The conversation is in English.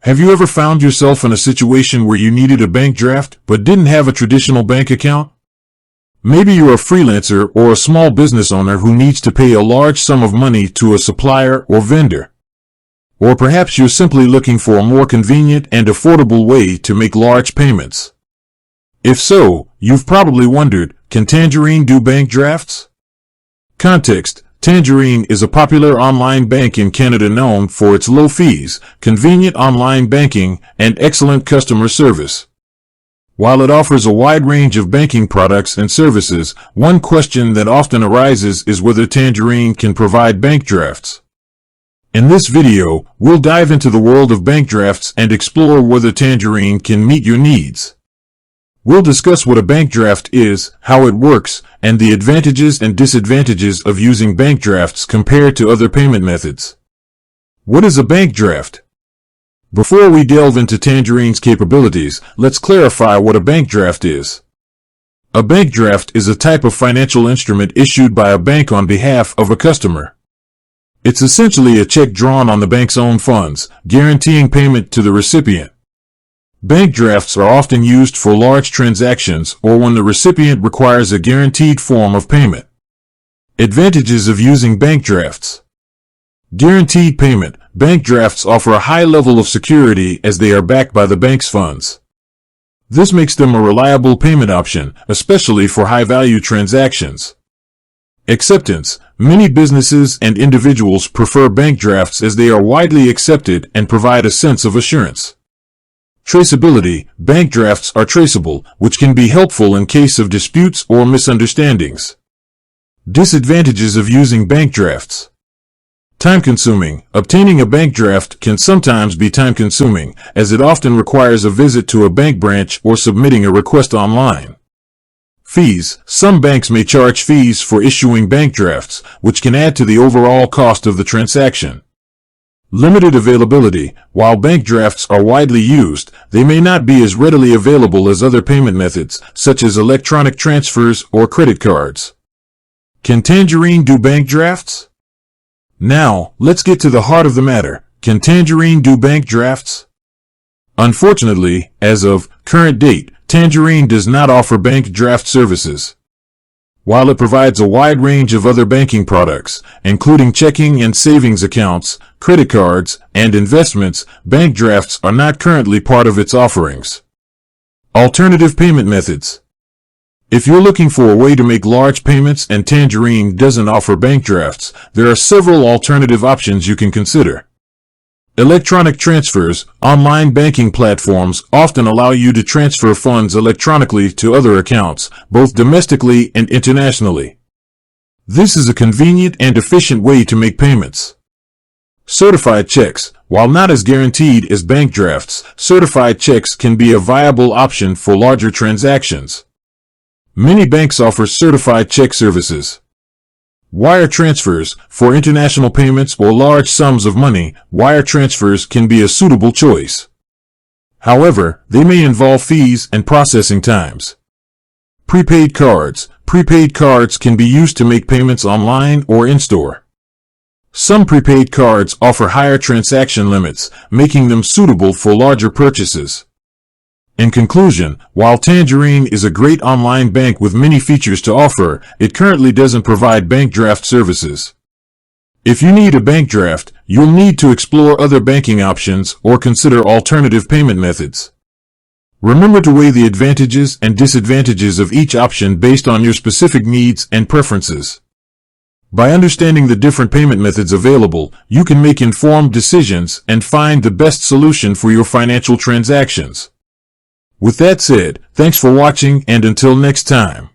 Have you ever found yourself in a situation where you needed a bank draft but didn't have a traditional bank account? Maybe you're a freelancer or a small business owner who needs to pay a large sum of money to a supplier or vendor. Or perhaps you're simply looking for a more convenient and affordable way to make large payments. If so, you've probably wondered, can Tangerine do bank drafts? Context: Tangerine is a popular online bank in Canada known for its low fees, convenient online banking, and excellent customer service. While it offers a wide range of banking products and services, one question that often arises is whether Tangerine can provide bank drafts. In this video, we'll dive into the world of bank drafts and explore whether Tangerine can meet your needs. We'll discuss what a bank draft is, how it works, and the advantages and disadvantages of using bank drafts compared to other payment methods. What is a bank draft? Before we delve into Tangerine's capabilities, let's clarify what a bank draft is. A bank draft is a type of financial instrument issued by a bank on behalf of a customer. It's essentially a check drawn on the bank's own funds, guaranteeing payment to the recipient. Bank drafts are often used for large transactions or when the recipient requires a guaranteed form of payment. Advantages of using bank drafts. Guaranteed payment. Bank drafts offer a high level of security as they are backed by the bank's funds. This makes them a reliable payment option, especially for high-value transactions. Acceptance. Many businesses and individuals prefer bank drafts as they are widely accepted and provide a sense of assurance. Traceability. Bank drafts are traceable, which can be helpful in case of disputes or misunderstandings. Disadvantages of using bank drafts. Time-consuming. Obtaining a bank draft can sometimes be time-consuming, as it often requires a visit to a bank branch or submitting a request online. Fees. Some banks may charge fees for issuing bank drafts, which can add to the overall cost of the transaction. Limited availability. While bank drafts are widely used, they may not be as readily available as other payment methods, such as electronic transfers or credit cards. Can Tangerine do bank drafts? Now, let's get to the heart of the matter. Can Tangerine do bank drafts? Unfortunately, as of current date, Tangerine does not offer bank draft services. While it provides a wide range of other banking products, including checking and savings accounts, credit cards, and investments, bank drafts are not currently part of its offerings. Alternative payment methods. If you're looking for a way to make large payments and Tangerine doesn't offer bank drafts, there are several alternative options you can consider. Electronic transfers. Online banking platforms often allow you to transfer funds electronically to other accounts, both domestically and internationally. This is a convenient and efficient way to make payments. Certified checks. While not as guaranteed as bank drafts, certified checks can be a viable option for larger transactions. Many banks offer certified check services. Wire transfers. For international payments or large sums of money, wire transfers can be a suitable choice. However, they may involve fees and processing times. Prepaid cards. Prepaid cards can be used to make payments online or in-store. Some prepaid cards offer higher transaction limits, making them suitable for larger purchases. In conclusion, while Tangerine is a great online bank with many features to offer, it currently doesn't provide bank draft services. If you need a bank draft, you'll need to explore other banking options or consider alternative payment methods. Remember to weigh the advantages and disadvantages of each option based on your specific needs and preferences. By understanding the different payment methods available, you can make informed decisions and find the best solution for your financial transactions. With that said, thanks for watching and until next time.